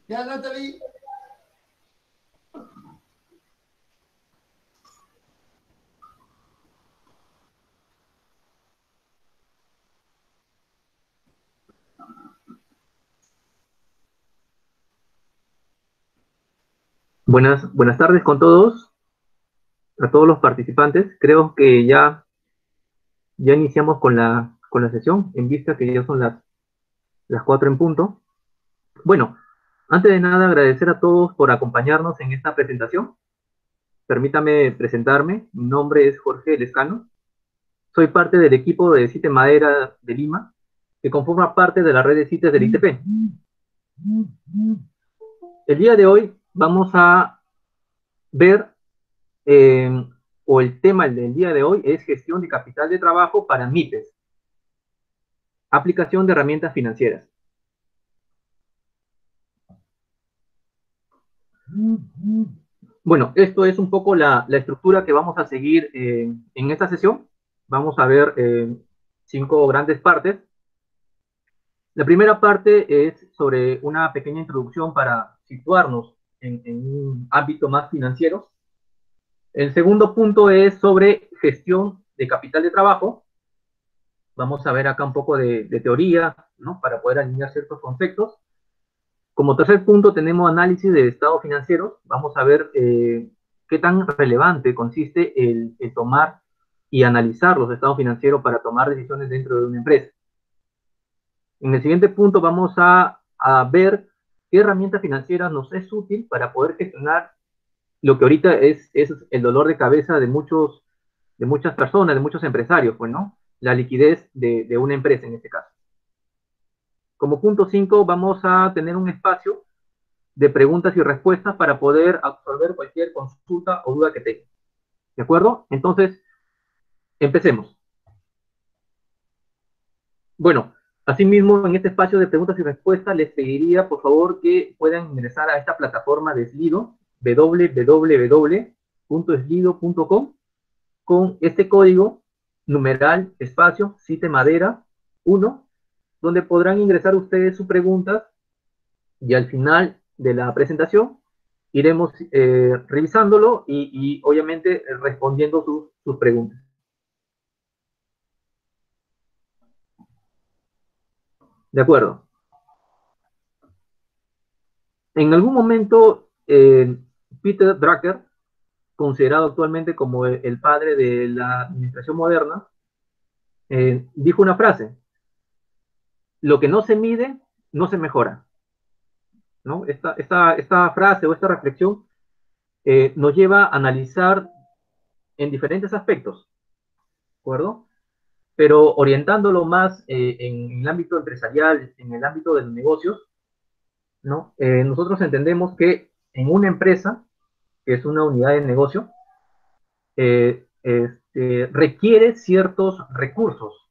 Ya, Natalie. Buenas tardes con todos, a todos los participantes. Creo que ya iniciamos con la sesión, en vista que ya son las 4 en punto. Bueno, antes de nada, agradecer a todos por acompañarnos en esta presentación. Permítame presentarme. Mi nombre es Jorge Lescano. Soy parte del equipo de CITE Madera de Lima, que conforma parte de la red de CITES del ITP. El día de hoy vamos a ver, o el tema del día de hoy es gestión de capital de trabajo para MIPES, aplicación de herramientas financieras. Bueno, esto es un poco la estructura que vamos a seguir en esta sesión. Vamos a ver 5 grandes partes. La primera parte es sobre una pequeña introducción para situarnos en un ámbito más financiero. El segundo punto es sobre gestión de capital de trabajo. Vamos a ver acá un poco de teoría, ¿no? Para poder alinear ciertos conceptos. Como tercer punto tenemos análisis de estados financieros. Vamos a ver qué tan relevante consiste el tomar y analizar los estados financieros para tomar decisiones dentro de una empresa. En el siguiente punto vamos a ver qué herramienta financiera nos es útil para poder gestionar lo que ahorita es el dolor de cabeza de muchas personas, de muchos empresarios, pues, ¿no? La liquidez de una empresa en este caso. Como punto 5 vamos a tener un espacio de preguntas y respuestas para poder absorber cualquier consulta o duda que tenga. ¿De acuerdo? Entonces, empecemos. Bueno, asimismo, en este espacio de preguntas y respuestas, les pediría, por favor, que puedan ingresar a esta plataforma de Slido, www.slido.com, con este código, numeral, espacio, CITE Madera 1, donde podrán ingresar ustedes sus preguntas y al final de la presentación iremos revisándolo y obviamente respondiendo sus preguntas. De acuerdo. En algún momento, Peter Drucker, considerado actualmente como el padre de la administración moderna, dijo una frase: lo que no se mide, no se mejora. ¿No? Esta frase o esta reflexión nos lleva a analizar en diferentes aspectos, ¿de acuerdo? Pero orientándolo más en el ámbito empresarial, en el ámbito de los negocios, ¿no? Nosotros entendemos que en una empresa, que es una unidad de negocio, requiere ciertos recursos,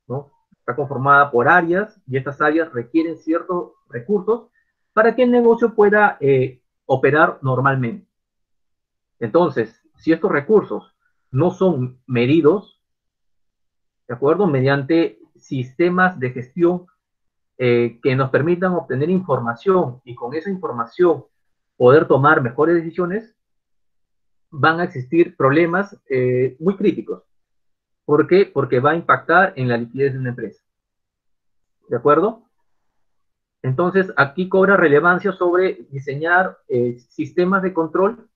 ¿no? Está conformada por áreas y estas áreas requieren ciertos recursos para que el negocio pueda operar normalmente. Entonces, si estos recursos no son medidos, ¿de acuerdo? Mediante sistemas de gestión que nos permitan obtener información y con esa información poder tomar mejores decisiones, van a existir problemas muy críticos. ¿Por qué? Porque va a impactar en la liquidez de una empresa. ¿De acuerdo? Entonces, aquí cobra relevancia sobre diseñar sistemas de control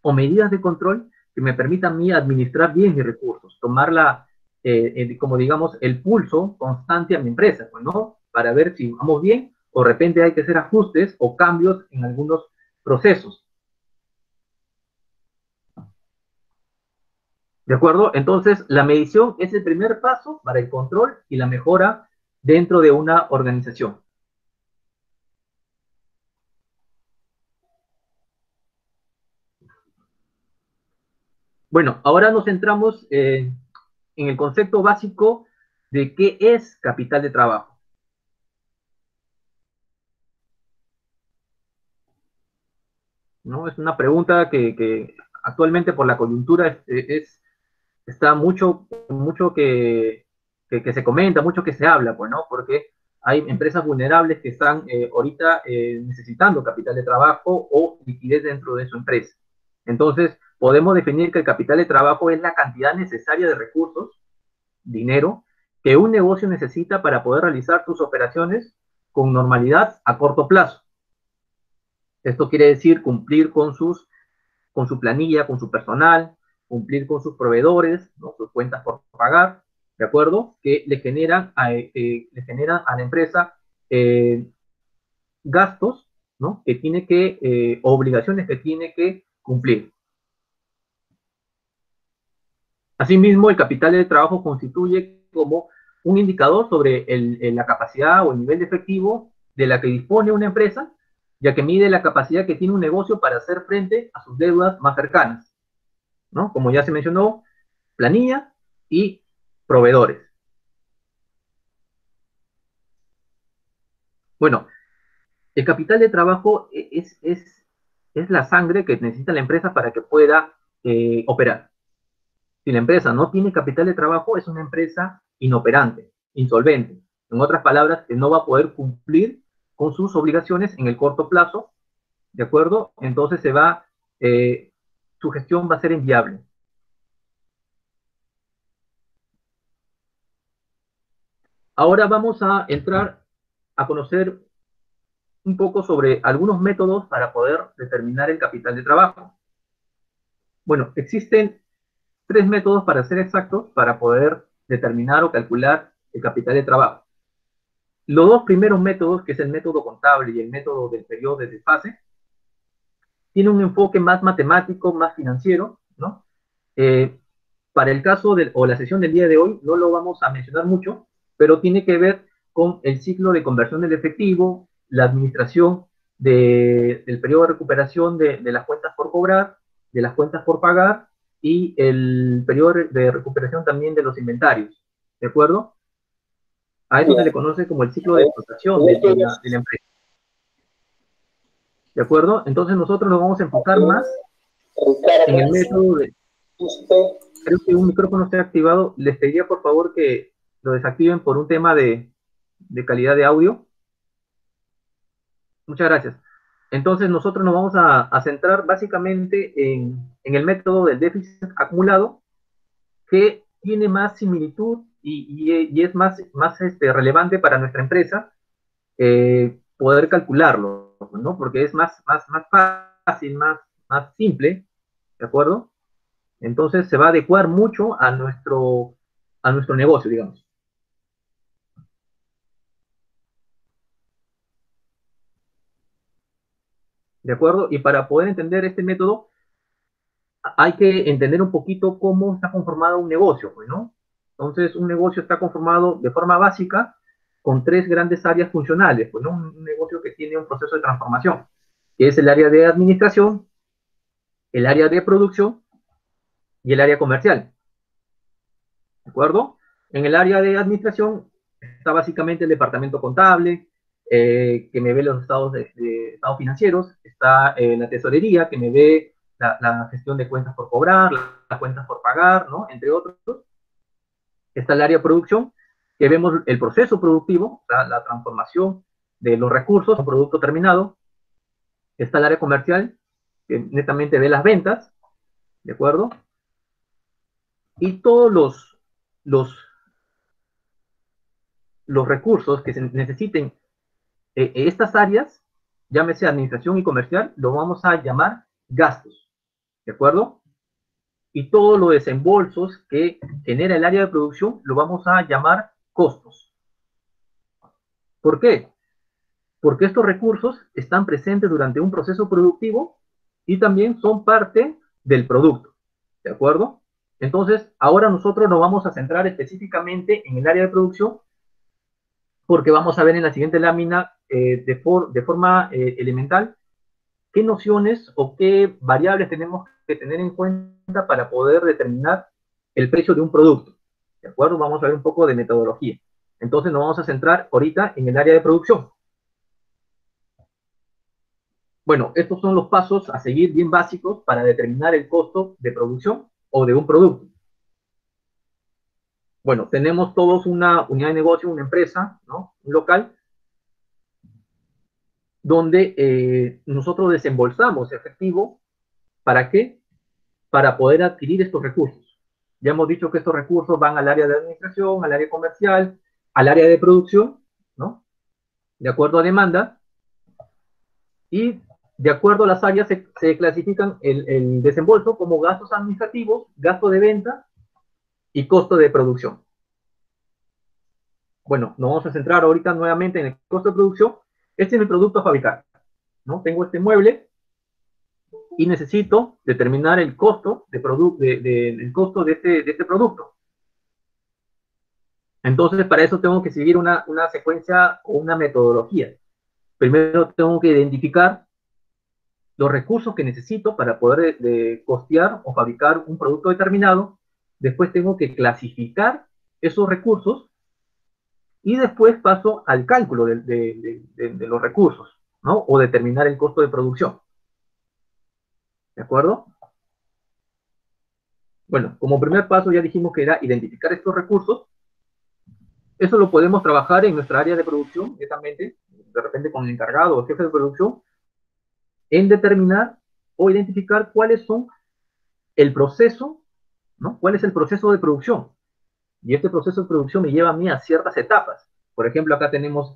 o medidas de control que me permitan a mí administrar bien mis recursos, tomar como digamos, el pulso constante a mi empresa, pues, ¿no? Para ver si vamos bien o de repente hay que hacer ajustes o cambios en algunos procesos. ¿De acuerdo? Entonces, la medición es el primer paso para el control y la mejora dentro de una organización. Bueno, ahora nos centramos en el concepto básico de qué es capital de trabajo. ¿No? Es una pregunta que actualmente por la coyuntura está mucho que se comenta, mucho que se habla, pues, ¿no? Porque hay empresas vulnerables que están ahorita necesitando capital de trabajo o liquidez dentro de su empresa. Entonces, podemos definir que el capital de trabajo es la cantidad necesaria de recursos, dinero, que un negocio necesita para poder realizar sus operaciones con normalidad a corto plazo. Esto quiere decir cumplir con su planilla, con su personal, cumplir con sus proveedores, ¿no? Sus cuentas por pagar, ¿de acuerdo? Que le generan a la empresa eh, gastos, ¿no? Obligaciones que tiene que cumplir. Asimismo, el capital de trabajo constituye como un indicador sobre la capacidad o el nivel de efectivo de la que dispone una empresa, ya que mide la capacidad que tiene un negocio para hacer frente a sus deudas más cercanas, ¿no? Como ya se mencionó, planilla y proveedores. Bueno, el capital de trabajo es la sangre que necesita la empresa para que pueda operar. Si la empresa no tiene capital de trabajo, es una empresa inoperante, insolvente. En otras palabras, que no va a poder cumplir con sus obligaciones en el corto plazo, ¿de acuerdo? Entonces su gestión va a ser inviable. Ahora vamos a entrar a conocer un poco sobre algunos métodos para poder determinar el capital de trabajo. Bueno, existen tres métodos para ser exactos para poder determinar o calcular el capital de trabajo. Los dos primeros métodos, que es el método contable y el método del periodo de desfase, tienen un enfoque más matemático, más financiero, ¿no? Eh, para el caso o la sesión del día de hoy, no lo vamos a mencionar mucho, pero tiene que ver con el ciclo de conversión del efectivo, la administración del periodo de recuperación de las cuentas por cobrar, de las cuentas por pagar y el periodo de recuperación también de los inventarios, ¿de acuerdo? A eso se le conoce como el ciclo de explotación de la empresa, ¿de acuerdo? Entonces nosotros nos vamos a enfocar más en el método de... Creo que un micrófono está activado. Les pediría por favor que lo desactiven por un tema de calidad de audio. Muchas gracias. Entonces nosotros nos vamos a centrar básicamente en el método del déficit acumulado, que tiene más similitud y es más relevante para nuestra empresa poder calcularlo, ¿no? Porque es más fácil, más simple, ¿de acuerdo? Entonces se va a adecuar mucho a nuestro negocio, digamos. ¿De acuerdo? Y para poder entender este método, hay que entender un poquito cómo está conformado un negocio, pues, ¿no? Entonces, un negocio está conformado de forma básica con tres grandes áreas funcionales, pues, ¿no? Un negocio que tiene un proceso de transformación, que es el área de administración, el área de producción y el área comercial, ¿de acuerdo? En el área de administración está básicamente el departamento contable, que me ve los estados financieros, está la tesorería, que me ve la gestión de cuentas por cobrar, las cuentas por pagar, ¿no? Entre otros. Está el área de producción, que vemos el proceso productivo, la transformación de los recursos a un producto terminado. Está el área comercial, que netamente ve las ventas, ¿de acuerdo? Y todos los, los recursos que se necesiten estas áreas, llámese administración y comercial, lo vamos a llamar gastos, ¿de acuerdo? Y todos los desembolsos que genera el área de producción lo vamos a llamar costos. ¿Por qué? Porque estos recursos están presentes durante un proceso productivo y también son parte del producto, ¿de acuerdo? Entonces, ahora nosotros nos vamos a centrar específicamente en el área de producción porque vamos a ver en la siguiente lámina de forma elemental qué nociones o qué variables tenemos que tener en cuenta para poder determinar el precio de un producto. ¿De acuerdo? Vamos a ver un poco de metodología. Entonces nos vamos a centrar ahorita en el área de producción. Bueno, estos son los pasos a seguir bien básicos para determinar el costo de producción o de un producto. Bueno, tenemos todos una unidad de negocio, una empresa, ¿no? Un local, donde nosotros desembolsamos efectivo. ¿Para qué? Para poder adquirir estos recursos. Ya hemos dicho que estos recursos van al área de administración, al área comercial, al área de producción, ¿no? De acuerdo a demanda, y de acuerdo a las áreas se clasifican el desembolso como gastos administrativos, gasto de venta y costo de producción. Bueno, nos vamos a centrar ahorita nuevamente en el costo de producción. Este es mi producto a fabricar, ¿no? Tengo este mueble y necesito determinar el costo el costo de este producto. Entonces, para eso tengo que seguir una secuencia o una metodología. Primero tengo que identificar los recursos que necesito para poder costear o fabricar un producto determinado. Después tengo que clasificar esos recursos y después paso al cálculo de los recursos, ¿no? O determinar el costo de producción. ¿De acuerdo? Bueno, como primer paso ya dijimos que era identificar estos recursos. Eso lo podemos trabajar en nuestra área de producción directamente, de repente con el encargado o jefe de producción, en determinar o identificar cuáles son el proceso, ¿no? ¿Cuál es el proceso de producción? Y este proceso de producción me lleva a mí a ciertas etapas. Por ejemplo, acá tenemos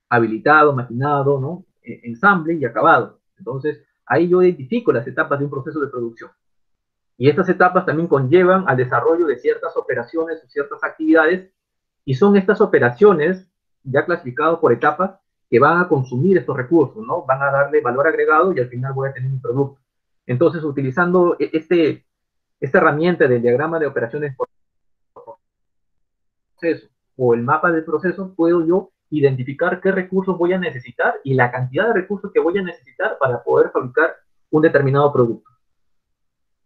habilitado, maquinado, ¿no? Ensamble y acabado. Entonces, ahí yo identifico las etapas de un proceso de producción. Y estas etapas también conllevan al desarrollo de ciertas operaciones o ciertas actividades, y son estas operaciones, ya clasificadas por etapas, que van a consumir estos recursos, ¿no? Van a darle valor agregado y al final voy a tener un producto. Entonces, utilizando esta herramienta del diagrama de operaciones por proceso o el mapa del proceso, puedo yo identificar qué recursos voy a necesitar y la cantidad de recursos que voy a necesitar para poder fabricar un determinado producto.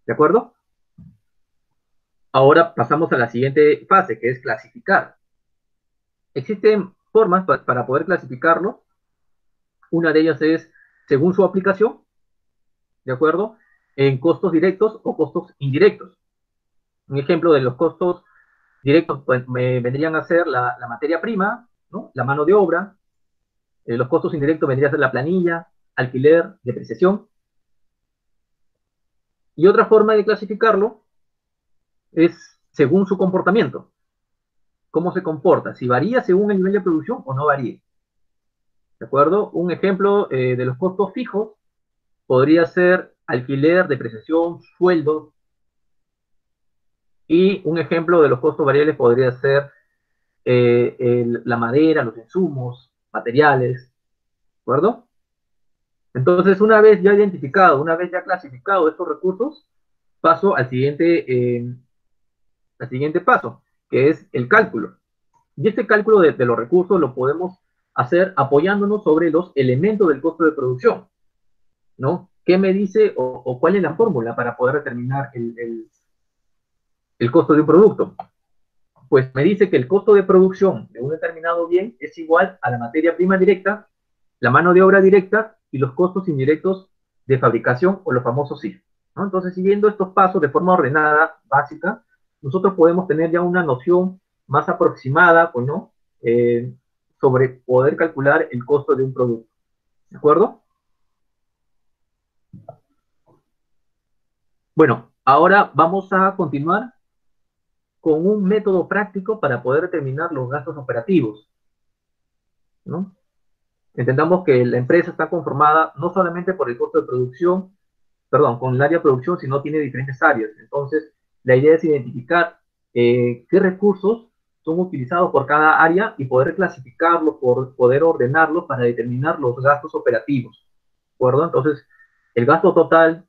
¿De acuerdo? Ahora pasamos a la siguiente fase, que es clasificar. Existen formas para poder clasificarlo. Una de ellas es según su aplicación, ¿de acuerdo? En costos directos o costos indirectos. Un ejemplo de los costos directos pues, vendrían a ser la materia prima, ¿no? La mano de obra. Los costos indirectos vendrían a ser la planilla, alquiler, depreciación. Y otra forma de clasificarlo es según su comportamiento. ¿Cómo se comporta? Si varía según el nivel de producción o no varía. ¿De acuerdo? Un ejemplo de los costos fijos podría ser alquiler, depreciación, sueldos. Y un ejemplo de los costos variables podría ser la madera, los insumos, materiales. ¿De acuerdo? Entonces, una vez ya identificado, una vez ya clasificado estos recursos, paso al siguiente paso, que es el cálculo. Y este cálculo de los recursos lo podemos hacer apoyándonos sobre los elementos del costo de producción, ¿no? ¿Qué me dice o cuál es la fórmula para poder determinar el costo de un producto? Pues me dice que el costo de producción de un determinado bien es igual a la materia prima directa, la mano de obra directa y los costos indirectos de fabricación o los famosos CIF, ¿no? Entonces, siguiendo estos pasos de forma ordenada, básica, nosotros podemos tener ya una noción más aproximada, pues, ¿no? Sobre poder calcular el costo de un producto. ¿De acuerdo? Bueno, ahora vamos a continuar con un método práctico para poder determinar los gastos operativos, ¿no? Entendamos que la empresa está conformada no solamente por el costo de producción, perdón, con el área de producción, sino tiene diferentes áreas. Entonces, la idea es identificar qué recursos son utilizados por cada área y poder clasificarlos, poder ordenarlos para determinar los gastos operativos. ¿De acuerdo? Entonces, el gasto total,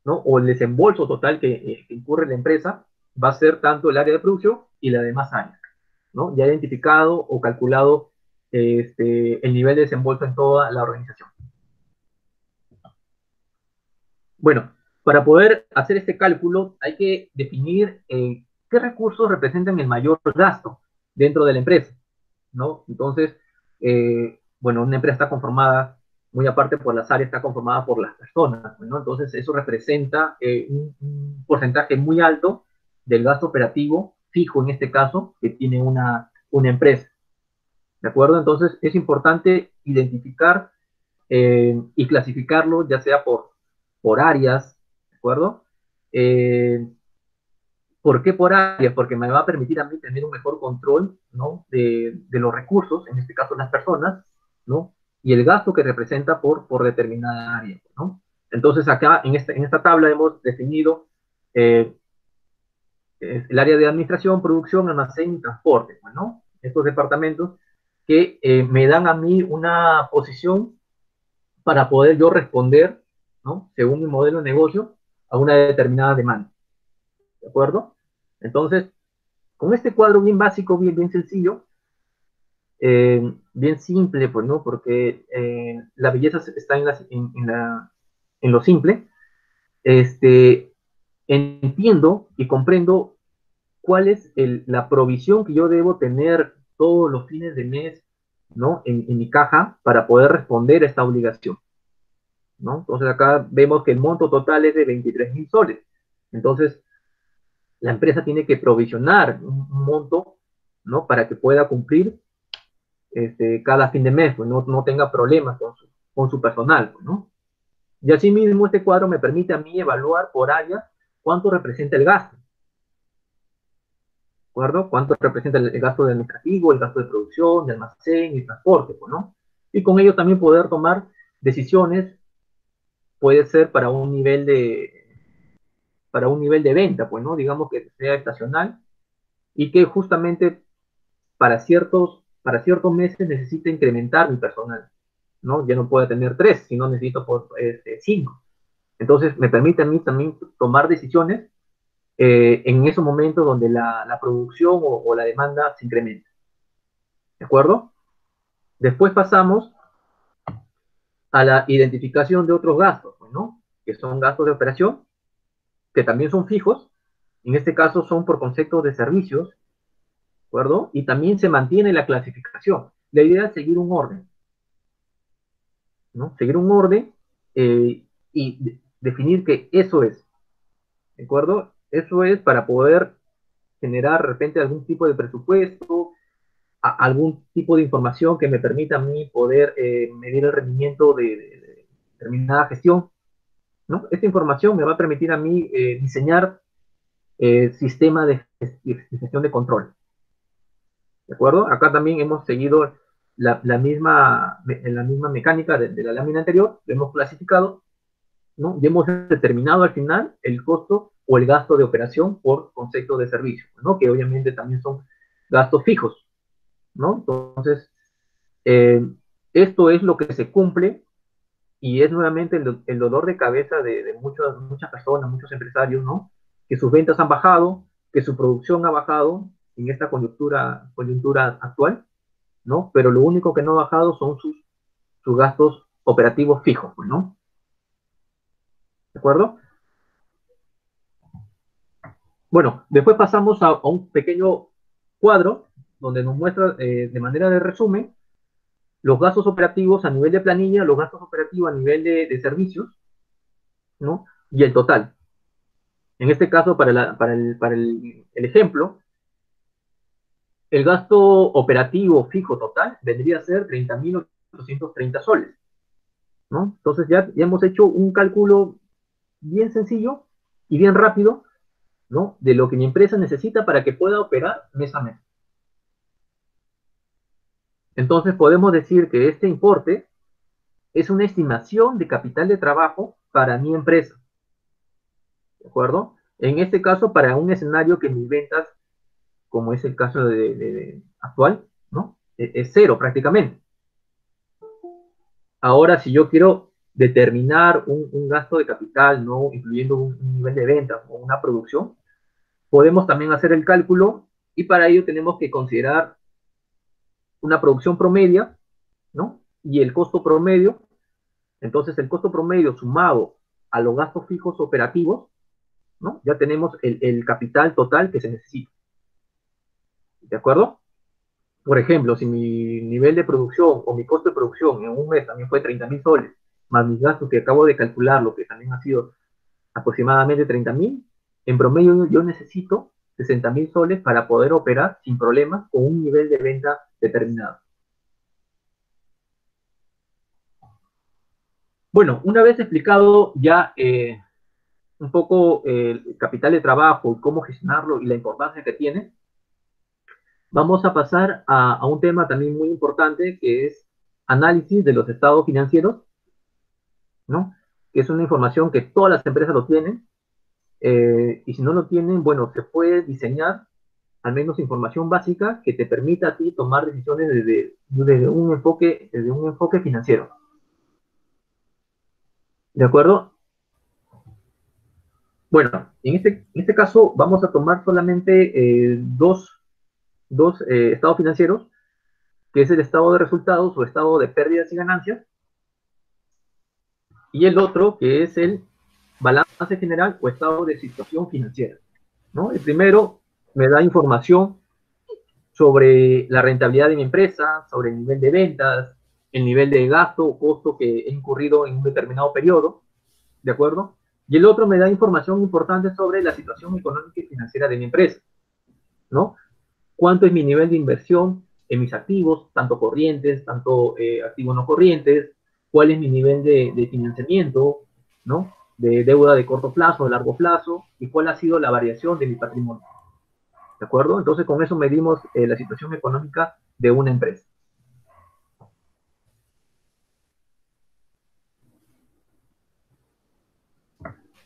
¿no? O el desembolso total que incurre la empresa va a ser tanto el área de producción y la demás áreas, ¿no? Ya identificado o calculado el nivel de desembolso en toda la organización. Bueno, para poder hacer este cálculo hay que definir qué recursos representan el mayor gasto dentro de la empresa, ¿no? Entonces, bueno, una empresa está conformada, muy aparte por las áreas, está conformada por las personas, ¿no? Entonces, eso representa un porcentaje muy alto del gasto operativo fijo, en este caso, que tiene una empresa, ¿de acuerdo? Entonces, es importante identificar y clasificarlo, ya sea por áreas, ¿de acuerdo? Eh, ¿Por qué por áreas? Porque me va a permitir a mí tener un mejor control, ¿no? De los recursos, en este caso las personas, ¿no? Y el gasto que representa por determinada área, ¿no? Entonces acá en esta tabla hemos definido eh, el área de administración, producción, almacén y transporte, ¿no? Estos departamentos que me dan a mí una posición para poder yo responder, ¿no? Según mi modelo de negocio, a una determinada demanda. ¿De acuerdo? Entonces, con este cuadro bien básico, bien sencillo, bien simple, pues, ¿no? Porque la belleza está en lo simple. Este, entiendo y comprendo cuál es la provisión que yo debo tener todos los fines de mes, ¿no? En mi caja para poder responder a esta obligación, ¿no? Entonces acá vemos que el monto total es de 23.000 soles. Entonces, la empresa tiene que provisionar un monto, ¿no? Para que pueda cumplir cada fin de mes, pues no tenga problemas con su personal, pues, ¿no? Y asimismo, este cuadro me permite a mí evaluar por área cuánto representa el gasto, ¿de acuerdo? Cuánto representa el gasto de administrativo, el gasto de producción, de almacén y transporte, pues, ¿no? Y con ello también poder tomar decisiones, puede ser para un nivel de venta, pues, ¿no? Digamos que sea estacional y que justamente para ciertos meses necesita incrementar mi personal, ¿no? Ya no puedo tener 3, sino necesito 5. Entonces, me permite a mí también tomar decisiones en esos momentos donde la producción o la demanda se incrementa, ¿de acuerdo? Después pasamos a la identificación de otros gastos, pues, ¿no? Que son gastos de operación, que también son fijos, en este caso son por conceptos de servicios, ¿de acuerdo? Y también se mantiene la clasificación. La idea es seguir un orden, ¿no? Seguir un orden y definir que eso es, ¿de acuerdo? Eso es para poder generar de repente algún tipo de presupuesto, algún tipo de información que me permita a mí poder medir el rendimiento de determinada gestión, ¿no? Esta información me va a permitir a mí diseñar sistema de gestión de control, ¿de acuerdo? Acá también hemos seguido la misma mecánica de la lámina anterior, lo hemos clasificado, ¿no? Y hemos determinado al final el costo o el gasto de operación por concepto de servicio, ¿no? Que obviamente también son gastos fijos, ¿no? Entonces, eh, esto es lo que se cumple y es nuevamente el dolor de cabeza de muchas personas, muchos empresarios, ¿no? Que sus ventas han bajado, que su producción ha bajado en esta coyuntura actual, ¿no? Pero lo único que no ha bajado son sus gastos operativos fijos, ¿no? ¿De acuerdo? Bueno, después pasamos a un pequeño cuadro donde nos muestra de manera de resumen los gastos operativos a nivel de planilla, los gastos operativos a nivel de servicios, ¿no? Y el total. En este caso, para el ejemplo, el gasto operativo fijo total vendría a ser 30.830 soles, ¿no? Entonces ya hemos hecho un cálculo bien sencillo y bien rápido, ¿no? De lo que mi empresa necesita para que pueda operar mes a mes. Entonces podemos decir que este importe es una estimación de capital de trabajo para mi empresa, ¿de acuerdo? En este caso, para un escenario que mis ventas, como es el caso actual, ¿no? Es cero prácticamente. Ahora, si yo quiero determinar un gasto de capital, ¿no? Incluyendo un nivel de venta o una producción, podemos también hacer el cálculo y para ello tenemos que considerar una producción promedia, ¿no? Y el costo promedio. Entonces, el costo promedio sumado a los gastos fijos operativos, ¿no? Ya tenemos el capital total que se necesita. ¿De acuerdo? Por ejemplo, si mi nivel de producción o mi costo de producción en un mes también fue 30.000 soles, más mis gastos que acabo de calcular, lo que también ha sido aproximadamente 30.000, en promedio yo necesito 60.000 soles para poder operar sin problemas con un nivel de venta determinado. Bueno, una vez explicado ya un poco el capital de trabajo y cómo gestionarlo y la importancia que tiene, vamos a pasar a un tema también muy importante que es análisis de los estados financieros, ¿no? Que es una información que todas las empresas lo tienen, y si no lo tienen, bueno, se puede diseñar al menos información básica que te permita a ti tomar decisiones desde un enfoque financiero. ¿De acuerdo? Bueno, en este caso vamos a tomar solamente dos estados financieros, que es el estado de resultados o estado de pérdidas y ganancias, y el otro que es el balance general o estado de situación financiera, ¿no? El primero me da información sobre la rentabilidad de mi empresa, sobre el nivel de ventas, el nivel de gasto o costo que he incurrido en un determinado periodo, ¿de acuerdo? Y el otro me da información importante sobre la situación económica y financiera de mi empresa, ¿no? ¿Cuánto es mi nivel de inversión en mis activos, tanto corrientes, tanto activos no corrientes? ¿Cuál es mi nivel de financiamiento, ¿no? De deuda de corto plazo, de largo plazo, y cuál ha sido la variación de mi patrimonio. ¿De acuerdo? Entonces, con eso medimos la situación económica de una empresa.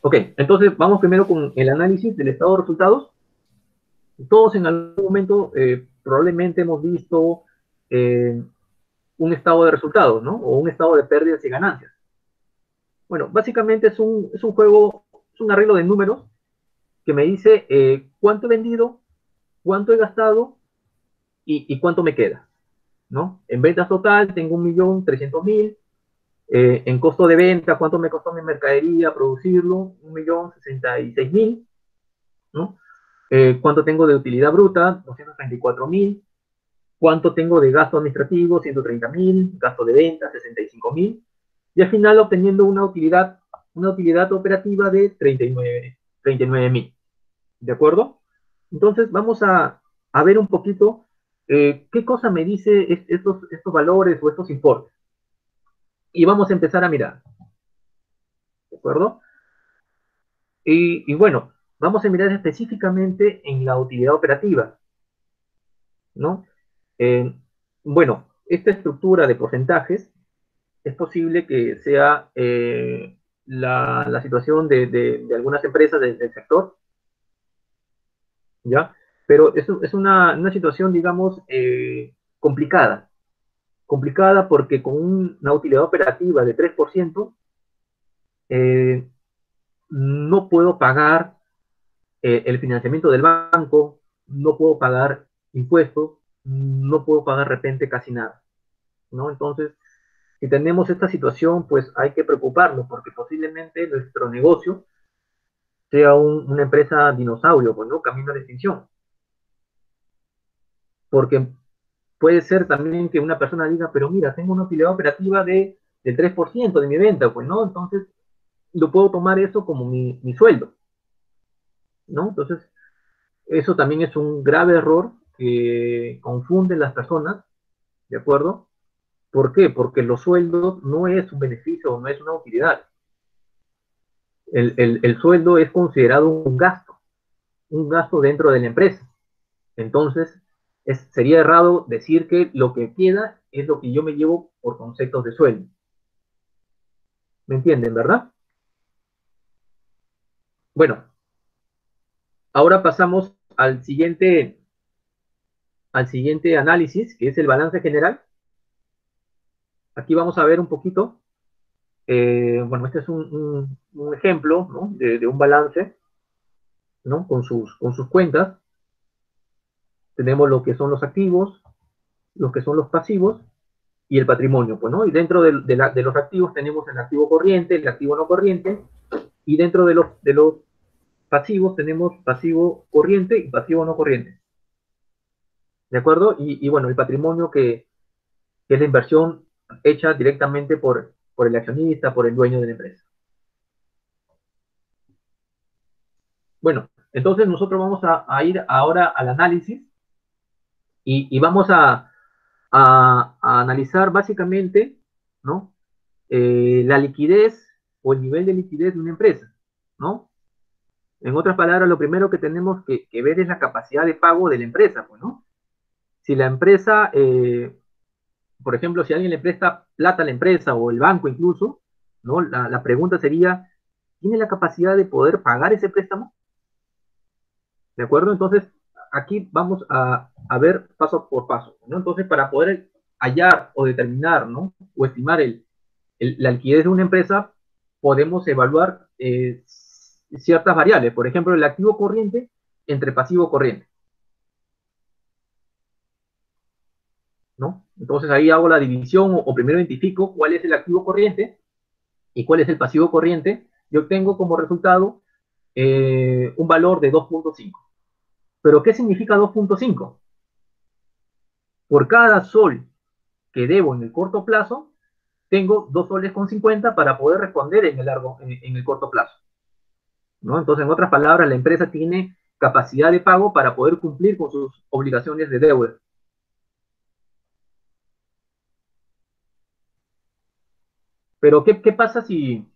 Ok, entonces vamos primero con el análisis del estado de resultados. Todos en algún momento probablemente hemos visto un estado de resultados, ¿no? O un estado de pérdidas y ganancias. Bueno, básicamente es un juego, es un arreglo de números que me dice cuánto he vendido, cuánto he gastado y cuánto me queda, ¿no? En ventas total tengo 1.300.000. En costo de venta, cuánto me costó mi mercadería producirlo, 1.066.000, ¿no? Cuánto tengo de utilidad bruta, 234.000. Cuánto tengo de gasto administrativo, 130.000. Gasto de venta, 65.000. Y al final obteniendo una utilidad operativa de 39.000. ¿De acuerdo? Entonces vamos a ver un poquito qué cosa me dice estos valores o estos importes. Y vamos a empezar a mirar. ¿De acuerdo? Y bueno, vamos a mirar específicamente en la utilidad operativa, ¿no? Eh, bueno, esta estructura de porcentajes es posible que sea la situación de algunas empresas del sector, ¿ya? Pero es una situación, digamos, complicada porque con una utilidad operativa de 3%, eh, no puedo pagar el financiamiento del banco, no puedo pagar impuestos, no puedo pagar de repente casi nada, ¿no? Entonces, si tenemos esta situación, pues hay que preocuparnos porque posiblemente nuestro negocio sea una empresa dinosaurio, pues, ¿no? Camino a la extinción. Porque puede ser también que una persona diga, pero mira, tengo una utilidad operativa del 3% de mi venta, pues, ¿no? Entonces, lo puedo tomar eso como mi sueldo, ¿no? Entonces, eso también es un grave error que confunden las personas, ¿de acuerdo? ¿Por qué? Porque los sueldos no es un beneficio, no es una utilidad. El sueldo es considerado un gasto dentro de la empresa. Entonces, sería errado decir que lo que queda es lo que yo me llevo por conceptos de sueldo. ¿Me entienden, verdad? Bueno, ahora pasamos al siguiente análisis, que es el balance general. Aquí vamos a ver un poquito, bueno, este es un ejemplo, ¿no? de un balance, ¿no? Con sus cuentas. Tenemos lo que son los activos, lo que son los pasivos y el patrimonio, pues, ¿no? Y dentro de los activos tenemos el activo corriente, el activo no corriente, y dentro de los pasivos tenemos pasivo corriente y pasivo no corriente, ¿de acuerdo? Y bueno, el patrimonio que es la inversión hecha directamente por el accionista, por el dueño de la empresa. Bueno, entonces nosotros vamos a ir ahora al análisis y vamos a analizar básicamente, ¿no? La liquidez o el nivel de liquidez de una empresa, ¿no? En otras palabras, lo primero que tenemos que ver es la capacidad de pago de la empresa, pues, ¿no? Si la empresa, por ejemplo, si alguien le presta plata a la empresa o el banco incluso, ¿no? La pregunta sería, ¿tiene la capacidad de poder pagar ese préstamo? ¿De acuerdo? Entonces, aquí vamos a ver paso por paso, ¿no? Entonces, para poder hallar o determinar, ¿no? O estimar la liquidez de una empresa, podemos evaluar ciertas variables. Por ejemplo, el activo corriente entre pasivo corriente, ¿no? Entonces, ahí hago la división o primero identifico cuál es el activo corriente y cuál es el pasivo corriente. Yo obtengo como resultado un valor de 2.5. ¿Pero qué significa 2.5? Por cada sol que debo en el corto plazo, tengo 2 soles con 50 para poder responder en el corto plazo, ¿no? Entonces, en otras palabras, la empresa tiene capacidad de pago para poder cumplir con sus obligaciones de deuda. Pero, ¿qué pasa si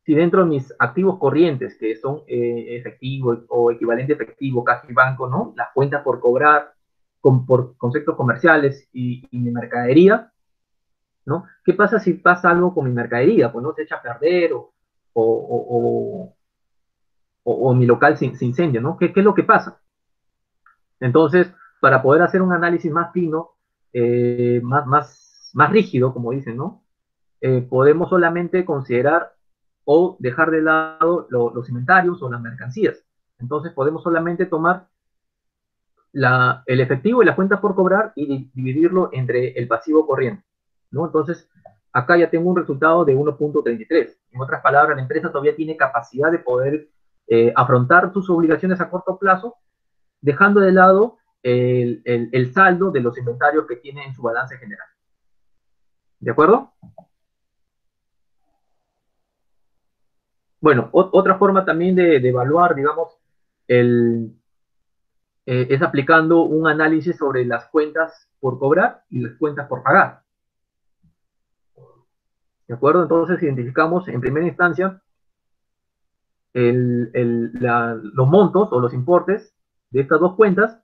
dentro de mis activos corrientes, que son efectivo o equivalente efectivo, casi banco, ¿no? Las cuentas por cobrar, por conceptos comerciales y mi mercadería, ¿no? ¿Qué pasa si pasa algo con mi mercadería? Pues no se echa a perder o, o, o mi local se incendia, ¿no? ¿Qué es lo que pasa? Entonces, para poder hacer un análisis más fino, más rígido, como dicen, ¿no? Podemos solamente considerar o dejar de lado los inventarios o las mercancías. Entonces, podemos solamente tomar el efectivo y la cuenta por cobrar y dividirlo entre el pasivo corriente, ¿no? Entonces, acá ya tengo un resultado de 1.33. En otras palabras, la empresa todavía tiene capacidad de poder afrontar sus obligaciones a corto plazo, dejando de lado el saldo de los inventarios que tiene en su balance general. ¿De acuerdo? Bueno, otra forma también de evaluar, digamos, es aplicando un análisis sobre las cuentas por cobrar y las cuentas por pagar. ¿De acuerdo? Entonces identificamos en primera instancia los montos o los importes de estas dos cuentas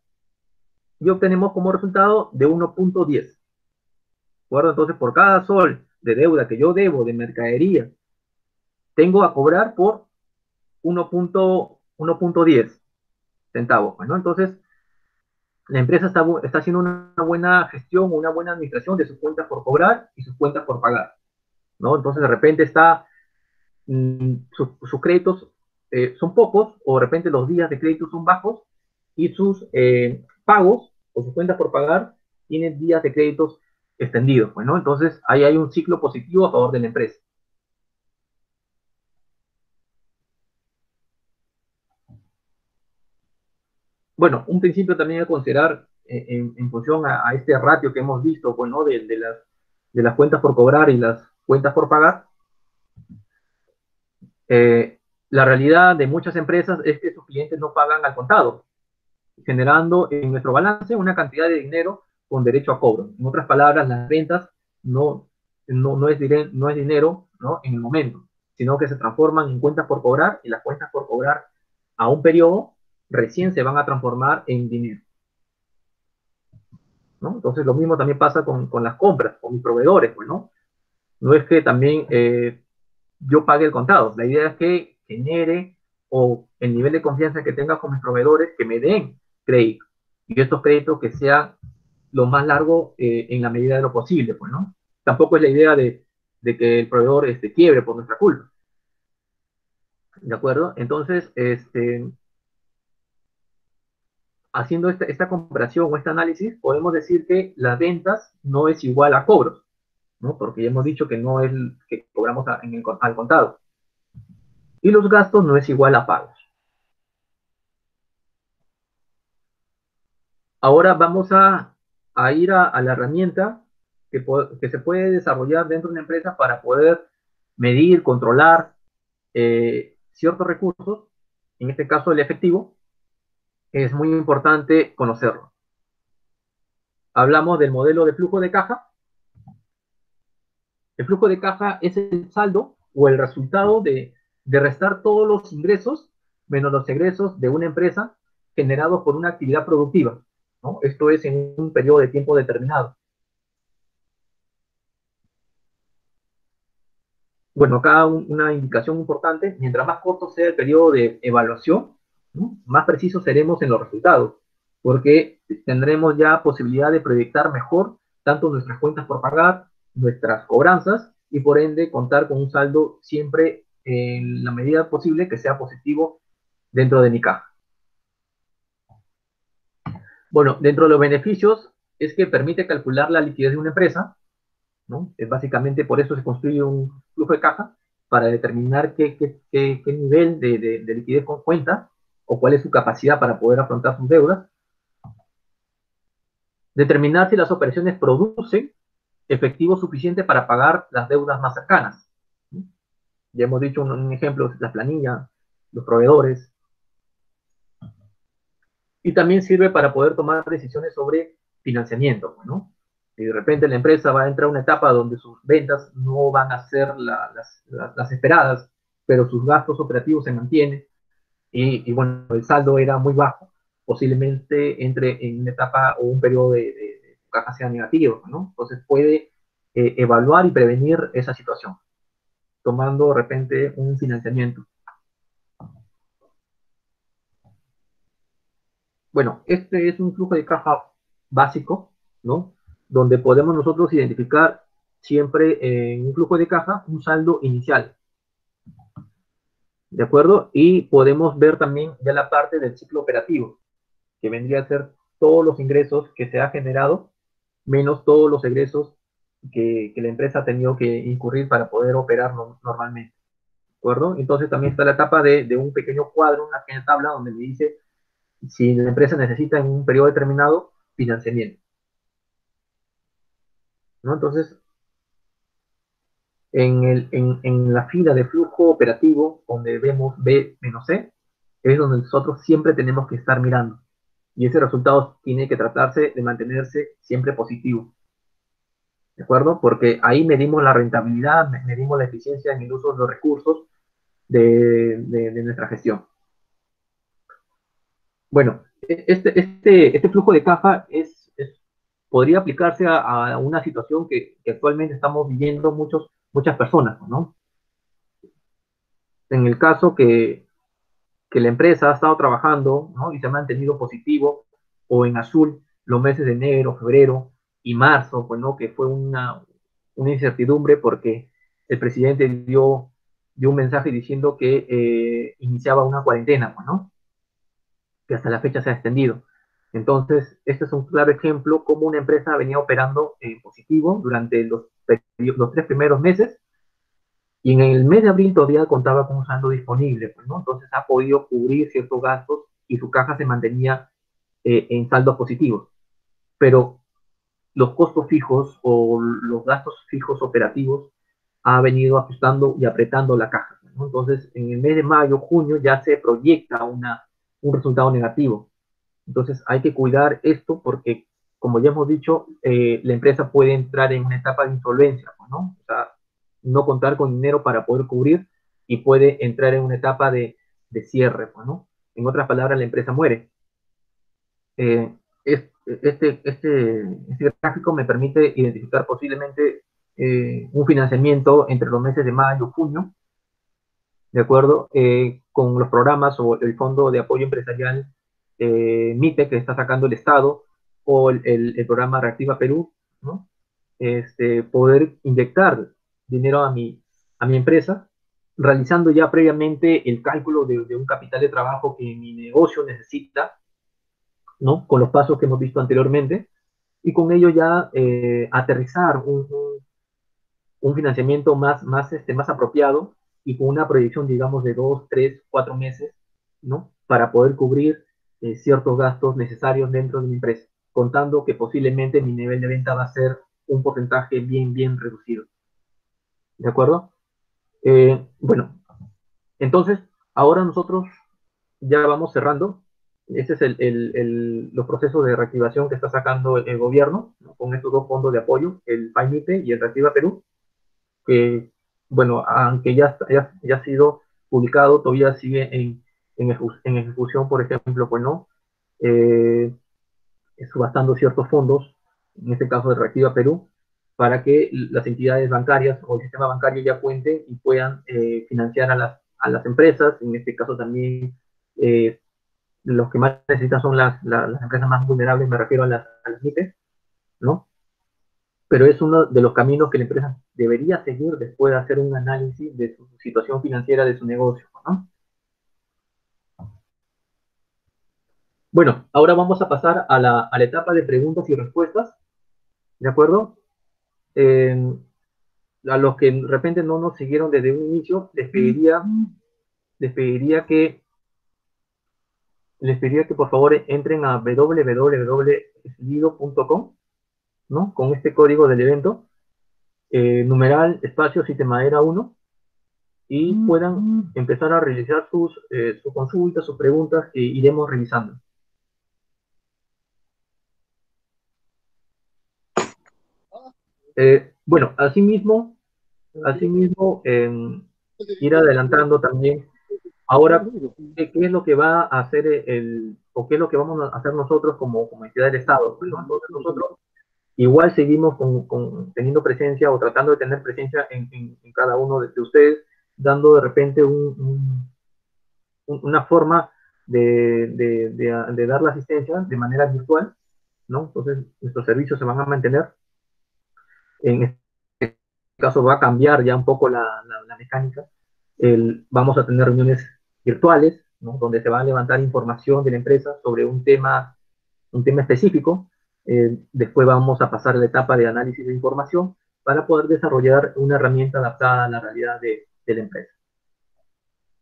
y obtenemos como resultado de 1.10. ¿De acuerdo? Entonces, por cada sol de deuda que yo debo de mercadería, tengo a cobrar por 1.10 centavos, ¿no? Entonces, la empresa está haciendo una buena gestión, una buena administración de sus cuentas por cobrar y sus cuentas por pagar, ¿no? Entonces, de repente sus créditos son pocos, o de repente los días de crédito son bajos, y sus pagos o sus cuentas por pagar tienen días de créditos extendidos, pues, ¿no? Entonces, ahí hay un ciclo positivo a favor de la empresa. Bueno, un principio también a considerar en función a este ratio que hemos visto, pues, ¿no? De las cuentas por cobrar y las cuentas por pagar. La realidad de muchas empresas es que sus clientes no pagan al contado, generando en nuestro balance una cantidad de dinero con derecho a cobro. En otras palabras, las ventas no, no es dinero, ¿no?, en el momento, sino que se transforman en cuentas por cobrar, y las cuentas por cobrar a un periodo recién se van a transformar en dinero, ¿no? Entonces lo mismo también pasa con las compras, con mis proveedores, pues, ¿no? No es que también yo pague el contado, la idea es que genere o el nivel de confianza que tenga con mis proveedores, que me den crédito, y estos créditos que sean lo más largo en la medida de lo posible, pues, ¿no? Tampoco es la idea de que el proveedor quiebre por nuestra culpa, ¿de acuerdo? Entonces, haciendo esta comparación o este análisis, podemos decir que las ventas no es igual a cobros, ¿no? Porque ya hemos dicho que no es que cobramos al contado. Y los gastos no es igual a pagos. Ahora vamos a ir a la herramienta que se puede desarrollar dentro de una empresa para poder medir, controlar ciertos recursos, en este caso el efectivo. Es muy importante conocerlo. Hablamos del modelo de flujo de caja. El flujo de caja es el saldo o el resultado de restar todos los ingresos menos los egresos de una empresa generados por una actividad productiva, ¿no? Esto es en un periodo de tiempo determinado. Bueno, acá una indicación importante: mientras más corto sea el periodo de evaluación, ¿no?, más precisos seremos en los resultados, porque tendremos ya posibilidad de proyectar mejor tanto nuestras cuentas por pagar, nuestras cobranzas, y por ende contar con un saldo siempre en la medida posible que sea positivo dentro de mi caja. Bueno, dentro de los beneficios es que permite calcular la liquidez de una empresa, ¿no? Es básicamente por eso se construye un flujo de caja, para determinar qué nivel de liquidez cuenta, o cuál es su capacidad para poder afrontar sus deudas. Determinar si las operaciones producen efectivo suficiente para pagar las deudas más cercanas, ¿no? Ya hemos dicho un ejemplo: la planilla, los proveedores. Y también sirve para poder tomar decisiones sobre financiamiento, ¿no? Si de repente la empresa va a entrar a una etapa donde sus ventas no van a ser las esperadas, pero sus gastos operativos se mantienen, y bueno, el saldo era muy bajo, posiblemente entre en una etapa o un periodo de caja sea negativo, ¿no? Entonces puede evaluar y prevenir esa situación, tomando de repente un financiamiento. Bueno, este es un flujo de caja básico, ¿no? Donde podemos nosotros identificar siempre en un flujo de caja un saldo inicial, ¿de acuerdo? Y podemos ver también ya la parte del ciclo operativo, que vendría a ser todos los ingresos que se ha generado, menos todos los egresos que la empresa ha tenido que incurrir para poder operar normalmente, ¿de acuerdo? Entonces también está la etapa de un pequeño cuadro, una pequeña tabla, donde me dice si la empresa necesita en un periodo determinado financiamiento, ¿no? Entonces, en la fila de flujo operativo, donde vemos B menos C, es donde nosotros siempre tenemos que estar mirando. Y ese resultado tiene que tratarse de mantenerse siempre positivo, ¿de acuerdo? Porque ahí medimos la rentabilidad, medimos la eficiencia en el uso de los recursos de nuestra gestión. Bueno, este flujo de caja podría aplicarse a una situación que actualmente estamos viviendo muchas personas, ¿no? En el caso que la empresa ha estado trabajando, ¿no?, y se ha mantenido positivo o en azul los meses de enero, febrero y marzo, pues, ¿no?, que fue una incertidumbre porque el presidente dio un mensaje diciendo que iniciaba una cuarentena, pues, ¿no?, que hasta la fecha se ha extendido. Entonces, este es un claro ejemplo cómo una empresa venía operando en positivo durante los 3 primeros meses, y en el mes de abril todavía contaba con un saldo disponible, pues, ¿no? Entonces ha podido cubrir ciertos gastos y su caja se mantenía en saldos positivos. Pero los costos fijos o los gastos fijos operativos ha venido ajustando y apretando la caja, ¿no? Entonces, en el mes de mayo, junio, ya se proyecta un resultado negativo. Entonces hay que cuidar esto porque, como ya hemos dicho, la empresa puede entrar en una etapa de insolvencia, ¿no? O sea, no contar con dinero para poder cubrir y puede entrar en una etapa de cierre, ¿no? En otras palabras, la empresa muere. Eh, este gráfico me permite identificar posiblemente un financiamiento entre los meses de mayo y junio, ¿de acuerdo? Con los programas o el Fondo de Apoyo Empresarial MITE que está sacando el Estado o el programa Reactiva Perú, ¿no? Poder inyectar dinero a mi empresa, realizando ya previamente el cálculo de un capital de trabajo que mi negocio necesita, ¿no? Con los pasos que hemos visto anteriormente, y con ello ya aterrizar un financiamiento más apropiado y con una proyección, digamos, de 2, 3, 4 meses, ¿no? Para poder cubrir ciertos gastos necesarios dentro de mi empresa, contando que posiblemente mi nivel de venta va a ser un porcentaje bien reducido. ¿De acuerdo? Bueno, entonces, ahora nosotros ya vamos cerrando. Este es los procesos de reactivación que está sacando el gobierno, ¿no? Con estos dos fondos de apoyo, el PAIMIPE y el Reactiva Perú, que, bueno, aunque ya ha sido publicado, todavía sigue en ejecución, por ejemplo, pues no, eh, subastando ciertos fondos, en este caso de Reactiva Perú, para que las entidades bancarias o el sistema bancario ya cuenten y puedan financiar a las empresas, en este caso también los que más necesitan son las empresas más vulnerables, me refiero a las MIPES, ¿no? Pero es uno de los caminos que la empresa debería seguir después de hacer un análisis de su situación financiera de su negocio, ¿no? Bueno, ahora vamos a pasar a la etapa de preguntas y respuestas, ¿de acuerdo? Eh, a los que de repente no nos siguieron desde un inicio, les pediría que, les pediría que por favor entren a www.eslido.com, ¿no? Con este código del evento, numeral espacio Sitemadera 1, y puedan empezar a realizar sus consultas, sus preguntas que iremos revisando. Bueno, asimismo ir adelantando también ahora qué es lo que va a hacer o qué es lo que vamos a hacer nosotros como entidad del Estado, ¿no? Entonces nosotros igual seguimos teniendo presencia o tratando de tener presencia en cada uno de ustedes, dando de repente una forma de dar la asistencia de manera virtual, ¿no? Entonces, nuestros servicios se van a mantener. En este caso, va a cambiar ya un poco la mecánica. Vamos a tener reuniones virtuales, ¿no? Donde se va a levantar información de la empresa sobre un tema específico. Después vamos a pasar a la etapa de análisis de información para poder desarrollar una herramienta adaptada a la realidad de la empresa,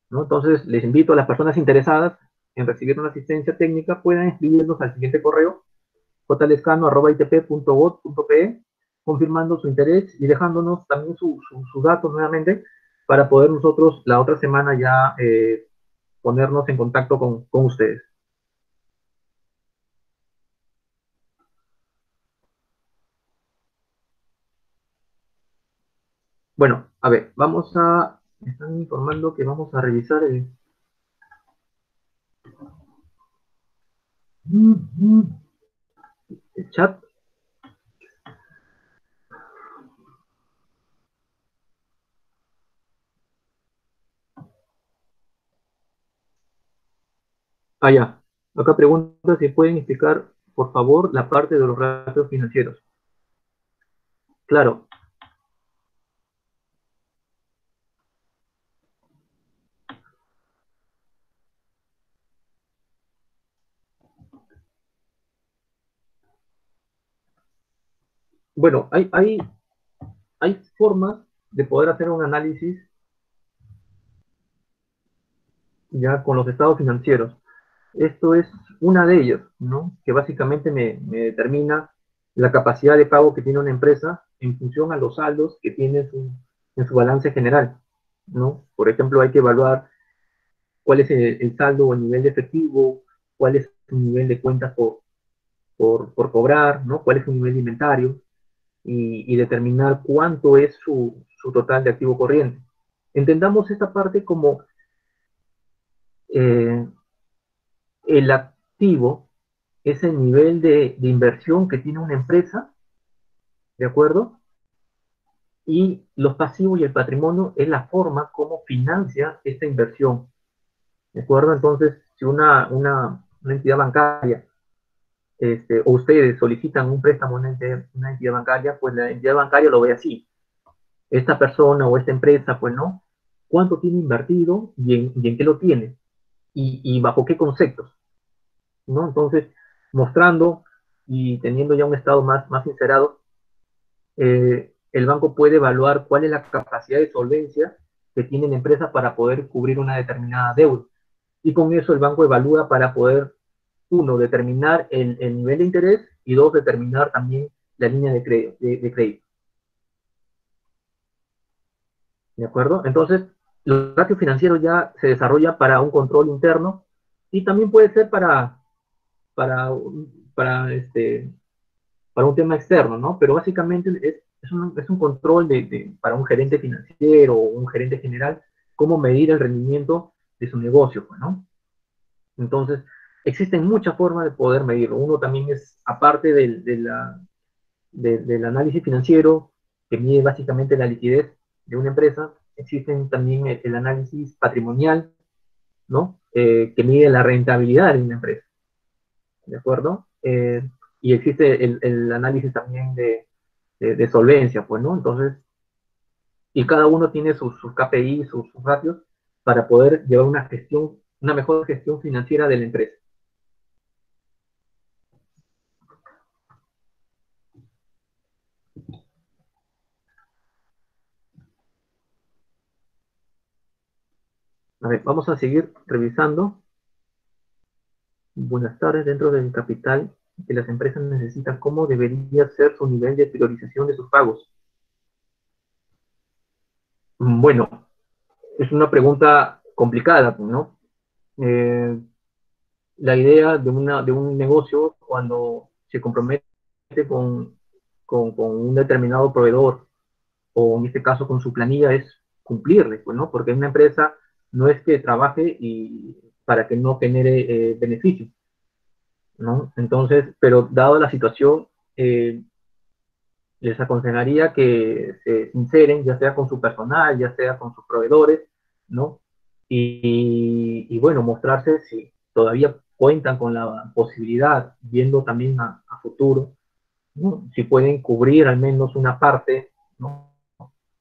¿no? Entonces, les invito a las personas interesadas en recibir una asistencia técnica, puedan escribirnos al siguiente correo, jlescano@itp.gov.pe, confirmando su interés y dejándonos también sus datos nuevamente para poder nosotros la otra semana ya ponernos en contacto con ustedes. Bueno, a ver, me están informando que vamos a revisar el chat. Ah, ya. Acá pregunta si pueden explicar, por favor, la parte de los ratios financieros. Claro. Bueno, hay formas de poder hacer un análisis ya con los estados financieros. Esto es una de ellas, ¿no? Que básicamente me determina la capacidad de pago que tiene una empresa en función a los saldos que tiene en su balance general, ¿no? Por ejemplo, hay que evaluar cuál es el saldo o el nivel de efectivo cuál es su nivel de cuentas por cobrar, ¿no? Cuál es su nivel de inventario y determinar cuánto es su total de activo corriente. Entendamos esta parte como eh, el activo es el nivel de inversión que tiene una empresa, ¿de acuerdo? Y los pasivos y el patrimonio es la forma como financia esta inversión, ¿de acuerdo? Entonces, si una entidad bancaria o ustedes solicitan un préstamo a una entidad bancaria, pues la entidad bancaria lo ve así. Esta persona o esta empresa, pues no, cuánto tiene invertido y en qué lo tiene y bajo qué conceptos, ¿no? Entonces, mostrando y teniendo ya un estado más sincerado, el banco puede evaluar cuál es la capacidad de solvencia que tiene la empresa para poder cubrir una determinada deuda. Y con eso el banco evalúa para poder, uno, determinar el nivel de interés y dos, determinar también la línea de crédito. ¿De acuerdo? Entonces, los ratios financieros ya se desarrollan para un control interno y también puede ser para, para, este, para un tema externo, ¿no? Pero básicamente es un control para un gerente financiero o un gerente general, cómo medir el rendimiento de su negocio, pues, ¿no? Entonces, existen muchas formas de poder medirlo. Uno también es, aparte del análisis financiero, que mide básicamente la liquidez de una empresa, existen también el análisis patrimonial, ¿no? Que mide la rentabilidad de una empresa, ¿de acuerdo? Y existe el análisis también de solvencia, pues, ¿no? Entonces, y cada uno tiene sus KPI, sus ratios, para poder llevar una gestión, una mejor gestión financiera de la empresa. A ver, vamos a seguir revisando. Buenas tardes. Dentro del capital que las empresas necesitan, ¿cómo debería ser su nivel de priorización de sus pagos? Bueno, es una pregunta complicada, ¿no? Eh, la idea de un negocio, cuando se compromete con un determinado proveedor, o en este caso con su planilla, es cumplirle, pues, ¿no? Porque una empresa no es que trabaje y para que no genere beneficios, ¿no? Entonces, pero dado la situación, les aconsejaría que se sinceren, ya sea con su personal, ya sea con sus proveedores, ¿no? Y bueno, mostrarse si todavía cuentan con la posibilidad, viendo también a futuro, ¿no? Si pueden cubrir al menos una parte, ¿no?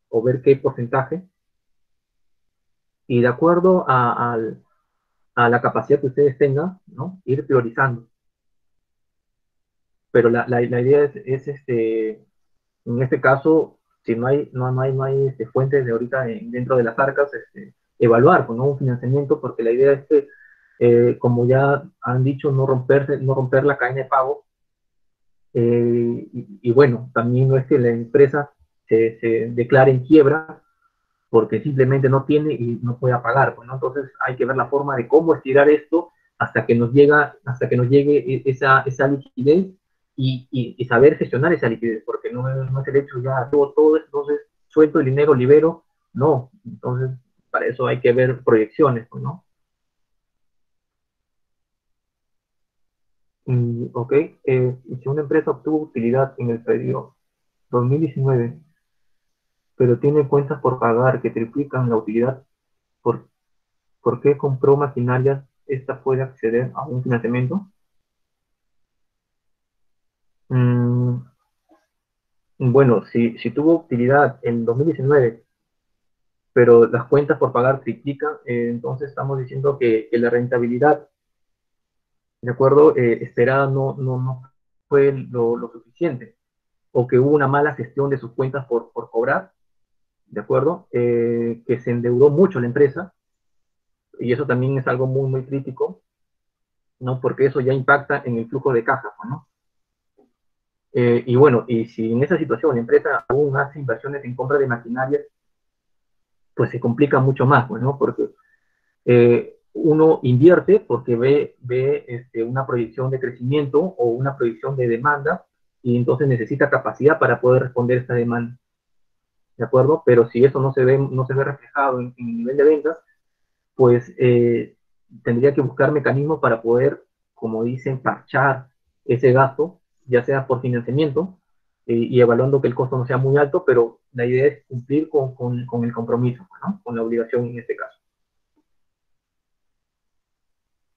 O ver qué porcentaje, y de acuerdo a la capacidad que ustedes tengan, ¿no? Ir priorizando. Pero la idea en este caso, si no hay fuentes de ahorita dentro de las arcas, evaluar, pues, ¿no? Un financiamiento, porque la idea es que, como ya han dicho, no romper la cadena de pago, y bueno, también no es que la empresa se declare en quiebra porque simplemente no tiene y no puede pagar, pues, ¿no? Entonces hay que ver la forma de cómo estirar esto hasta que nos llegue esa liquidez y saber gestionar esa liquidez, porque no es el hecho ya, tengo todo, entonces suelto el dinero, libero, no, entonces para eso hay que ver proyecciones, pues, ¿no? Ok, si una empresa obtuvo utilidad en el periodo 2019, pero tiene cuentas por pagar que triplican la utilidad, ¿por ¿por qué compró maquinarias? ¿Esta puede acceder a un financiamiento? Mm, bueno, si tuvo utilidad en 2019, pero las cuentas por pagar triplican, entonces estamos diciendo que la rentabilidad, de acuerdo, esperada no fue lo suficiente, o que hubo una mala gestión de sus cuentas por cobrar, de acuerdo, que se endeudó mucho la empresa, y eso también es algo muy crítico, ¿no? Porque eso ya impacta en el flujo de caja, ¿no? Y bueno, y si en esa situación la empresa aún hace inversiones en compra de maquinaria, pues se complica mucho más, pues, ¿no? Porque uno invierte porque ve una proyección de crecimiento o una proyección de demanda y entonces necesita capacidad para poder responder a esta demanda, ¿de acuerdo? Pero si eso no se ve reflejado en el nivel de ventas, pues tendría que buscar mecanismos para poder, como dicen, parchar ese gasto, ya sea por financiamiento y evaluando que el costo no sea muy alto, pero la idea es cumplir con el compromiso, ¿no? Con la obligación en este caso.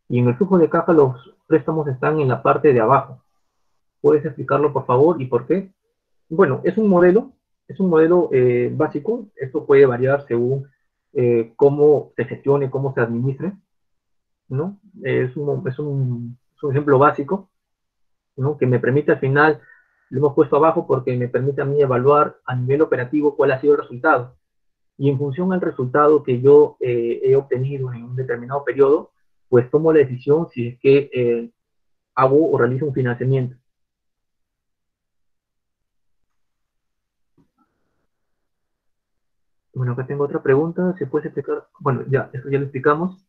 Y en el flujo de caja los préstamos están en la parte de abajo. ¿Puedes explicarlo, por favor, y por qué? Bueno, es un modelo básico. Esto puede variar según cómo se gestione, cómo se administre, ¿no? Es un ejemplo básico, ¿no? Que me permite al final, lo hemos puesto abajo porque me permite a mí evaluar a nivel operativo cuál ha sido el resultado. Y en función al resultado que yo he obtenido en un determinado periodo, pues tomo la decisión si es que hago o realizo un financiamiento. Bueno, acá tengo otra pregunta, ¿se puede explicar? Bueno, ya, eso ya lo explicamos.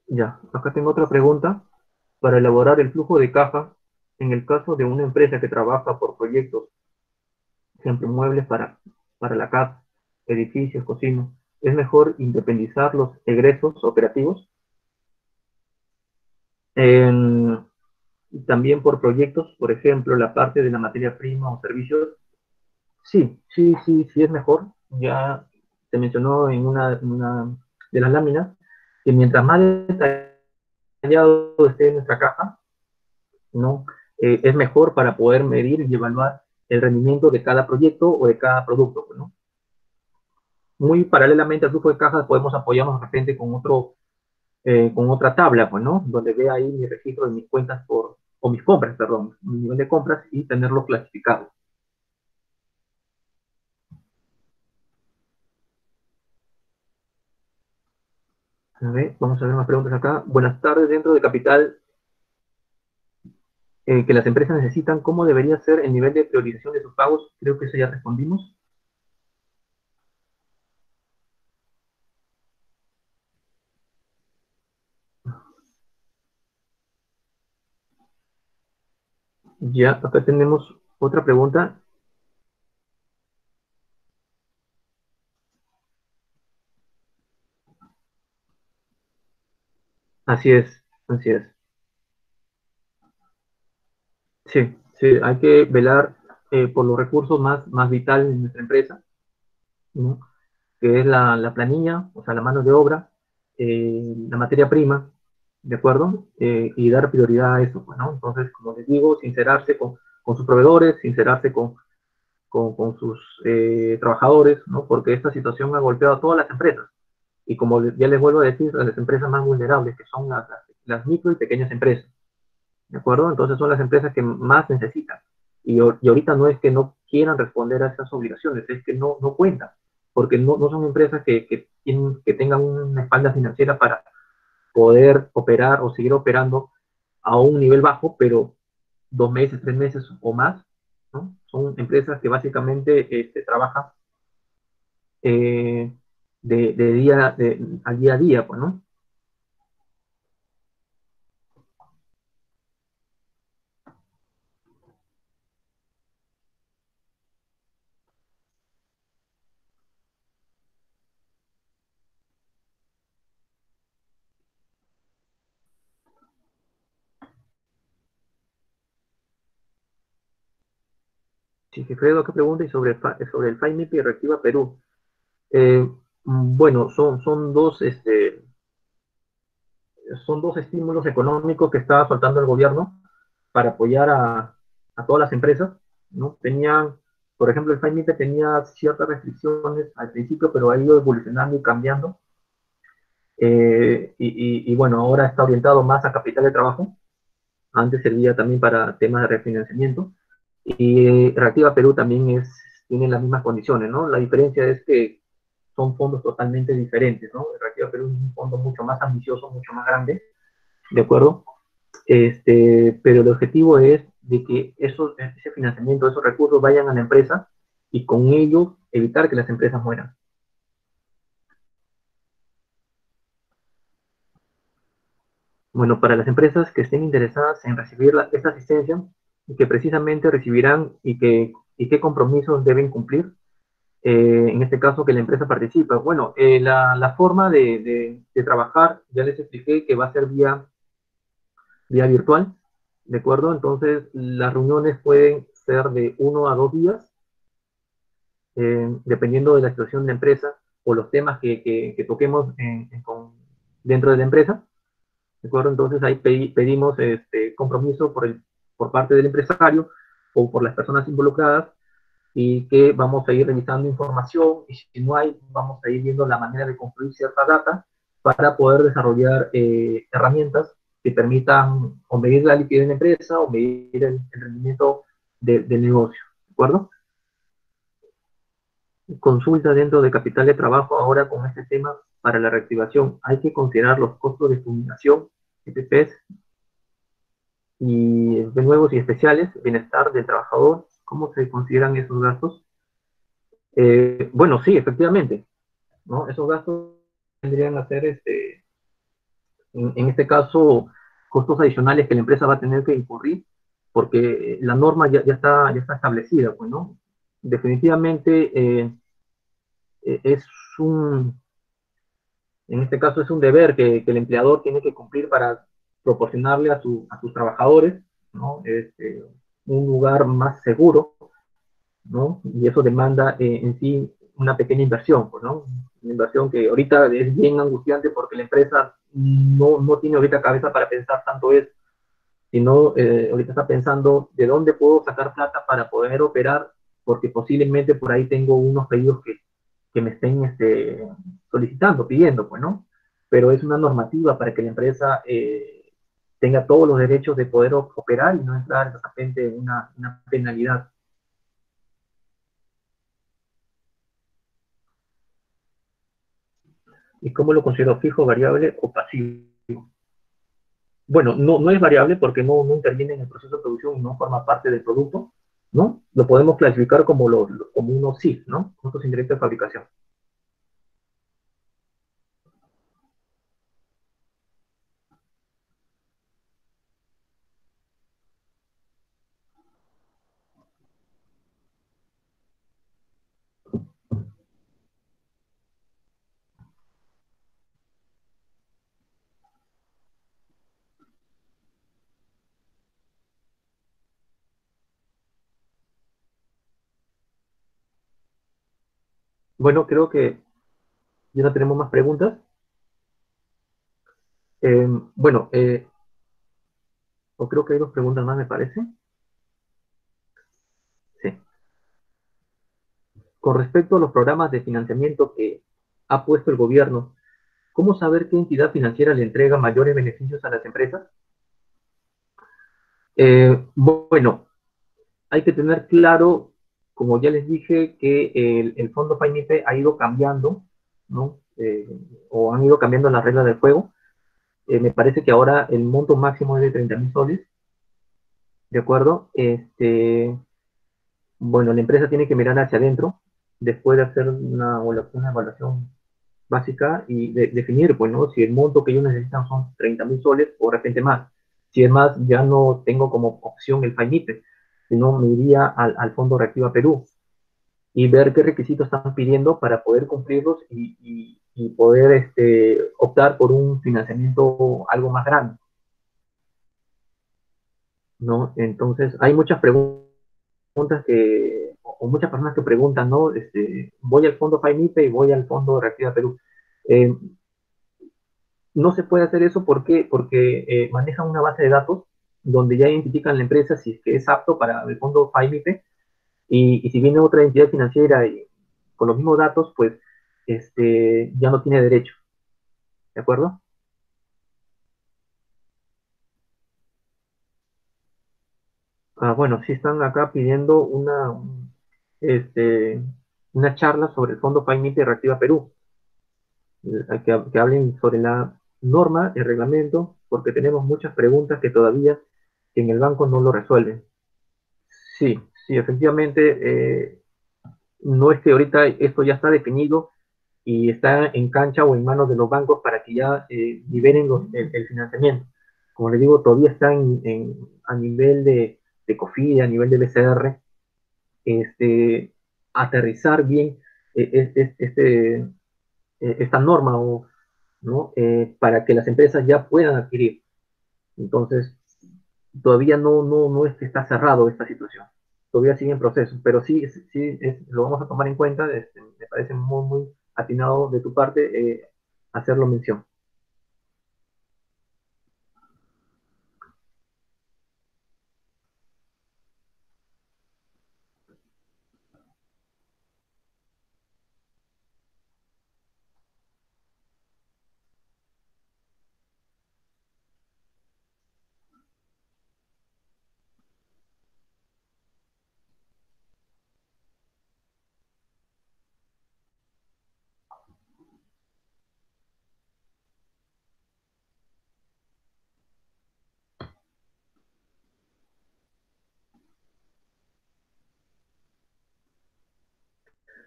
Ya, acá tengo otra pregunta. Para elaborar el flujo de caja, en el caso de una empresa que trabaja por proyectos, ejemplo, muebles para la casa, edificios, cocinas, es mejor independizar los egresos operativos. En, también por proyectos, por ejemplo, la parte de la materia prima o servicios. Sí, sí, sí, sí es mejor. Ya se mencionó en una de las láminas que mientras más detallado esté nuestra caja, ¿no? Es mejor para poder medir y evaluar el rendimiento de cada proyecto o de cada producto, ¿no? Muy paralelamente al flujo de cajas podemos apoyarnos de repente con otra tabla, pues, ¿no? Donde vea ahí mi registro de mis cuentas o mis compras, perdón, mi nivel de compras y tenerlo clasificado. A ver, vamos a ver más preguntas acá. Buenas tardes, dentro de capital que las empresas necesitan, ¿cómo debería ser el nivel de priorización de sus pagos? Creo que eso ya respondimos. Ya, acá tenemos otra pregunta. Así es, así es. Sí, sí, hay que velar por los recursos más vitales de nuestra empresa, ¿no? Que es la planilla, o sea, la mano de obra, la materia prima, ¿de acuerdo? Y dar prioridad a eso, pues, ¿no? Entonces, como les digo, sincerarse con sus proveedores, sincerarse con sus trabajadores, ¿no? Porque esta situación ha golpeado a todas las empresas. Y como ya les vuelvo a decir, a las empresas más vulnerables, que son las micro y pequeñas empresas. ¿De acuerdo? Entonces son las empresas que más necesitan. Y ahorita no es que no quieran responder a esas obligaciones, es que no cuentan, porque no son empresas que tengan una espalda financiera para poder operar o seguir operando a un nivel bajo, pero 2 meses, 3 meses o más, ¿no? Son empresas que básicamente trabajan eh, al día a día, pues, ¿no? Si Fredo, ¿qué pregunta? Y sobre el FIMIP y Reactiva Perú. Eh, bueno, son dos estímulos económicos que estaba soltando el gobierno para apoyar a todas las empresas, ¿no? Por ejemplo, el FAIMIPE tenía ciertas restricciones al principio, pero ha ido evolucionando y cambiando. Y bueno, ahora está orientado más a capital de trabajo. Antes servía también para temas de refinanciamiento. Y Reactiva Perú también tiene las mismas condiciones, ¿no? La diferencia es que son fondos totalmente diferentes, ¿no? Reactiva Perú es un fondo mucho más ambicioso, mucho más grande, ¿de acuerdo? Pero el objetivo es de que ese financiamiento, esos recursos vayan a la empresa y con ello evitar que las empresas mueran. Bueno, para las empresas que estén interesadas en recibir esta asistencia y que precisamente recibirán y qué compromisos deben cumplir, en este caso que la empresa participa. Bueno, la forma de trabajar, ya les expliqué que va a ser vía virtual, ¿de acuerdo? Entonces, las reuniones pueden ser de 1 a 2 días, dependiendo de la situación de la empresa o los temas que toquemos dentro de la empresa, ¿de acuerdo? Entonces, ahí pedimos compromiso por parte del empresario o por las personas involucradas y que vamos a ir revisando información y si no hay, vamos a ir viendo la manera de construir cierta data para poder desarrollar herramientas que permitan o medir la liquidez de la empresa o medir el rendimiento del negocio, ¿de acuerdo? Consulta dentro de capital de trabajo ahora con este tema para la reactivación. Hay que considerar los costos de fumigación, EPPs, y de nuevos y especiales, bienestar del trabajador, ¿cómo se consideran esos gastos? Bueno, sí, efectivamente, ¿no? Esos gastos tendrían a ser, en este caso, costos adicionales que la empresa va a tener que incurrir, porque la norma ya está establecida, pues, ¿no? Definitivamente es un, en este caso es un deber que el empleador tiene que cumplir para proporcionarle a sus trabajadores, ¿no? Un lugar más seguro, ¿no? Y eso demanda en sí una pequeña inversión, pues, ¿no? Una inversión que ahorita es bien angustiante porque la empresa no tiene ahorita cabeza para pensar tanto eso, sino ahorita está pensando de dónde puedo sacar plata para poder operar, porque posiblemente por ahí tengo unos pedidos que me estén solicitando, pidiendo, pues, ¿no? Pero es una normativa para que la empresa tenga todos los derechos de poder operar y no entrar de repente en una penalidad. ¿Y cómo lo considero fijo, variable o pasivo? Bueno, no es variable porque no interviene en el proceso de producción y no forma parte del producto, ¿no? Lo podemos clasificar como unos CIF, ¿no? Costos indirectos de fabricación. Bueno, creo que ya no tenemos más preguntas. Bueno, o creo que hay dos preguntas más, me parece. Sí. Con respecto a los programas de financiamiento que ha puesto el gobierno, ¿cómo saber qué entidad financiera le entrega mayores beneficios a las empresas? Bueno, hay que tener claro, como ya les dije, que el fondo FAINIPE ha ido cambiando, ¿no? O han ido cambiando las reglas del juego. Me parece que ahora el monto máximo es de 30.000 soles, ¿de acuerdo? Bueno, la empresa tiene que mirar hacia adentro después de hacer una evaluación básica y definir, pues, ¿no? Si el monto que ellos necesitan son 30.000 soles o de repente más. Si es más, ya no tengo como opción el FAINIPE, sino me iría al Fondo Reactiva Perú y ver qué requisitos están pidiendo para poder cumplirlos y poder optar por un financiamiento algo más grande, ¿no? Entonces, hay muchas preguntas o muchas personas que preguntan, ¿no? Voy al Fondo FAINIPE y voy al Fondo Reactiva Perú. Eh, no se puede hacer eso porque manejan una base de datos donde ya identifican la empresa si es que es apto para el Fondo FAINIPE y si viene otra entidad financiera y con los mismos datos, pues ya no tiene derecho, ¿de acuerdo? Bueno, sí están acá pidiendo este, una charla sobre el Fondo FAINIPE Reactiva Perú, que hablen sobre la norma, el reglamento, porque tenemos muchas preguntas que todavía en el banco no lo resuelven. Sí, sí, efectivamente, no es que ahorita esto ya está definido y está en cancha o en manos de los bancos para que ya liberen el financiamiento. Como les digo, todavía está a nivel de COFIDE, a nivel de BCR, este, aterrizar bien esta norma o, ¿no? Para que las empresas ya puedan adquirir. Entonces, todavía no es que está cerrado esta situación. Todavía sigue en proceso, pero sí, sí lo vamos a tomar en cuenta. Me parece muy atinado de tu parte hacerlo mención.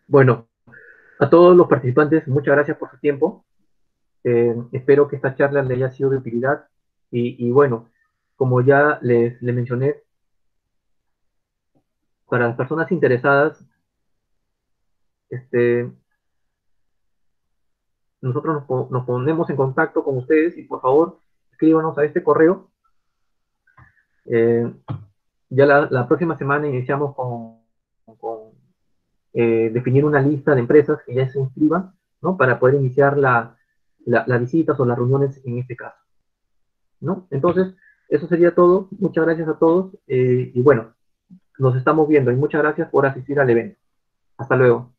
Bueno, a todos los participantes, muchas gracias por su tiempo. Espero que esta charla les haya sido de utilidad. Y bueno, como ya les mencioné, para las personas interesadas, este, nosotros nos ponemos en contacto con ustedes y por favor escríbanos a este correo. Eh, ya la próxima semana iniciamos con definir una lista de empresas que ya se inscriban, ¿no? Para poder iniciar las visitas o las reuniones en este caso, ¿no? Entonces, eso sería todo. Muchas gracias a todos y bueno, nos estamos viendo y muchas gracias por asistir al evento. Hasta luego.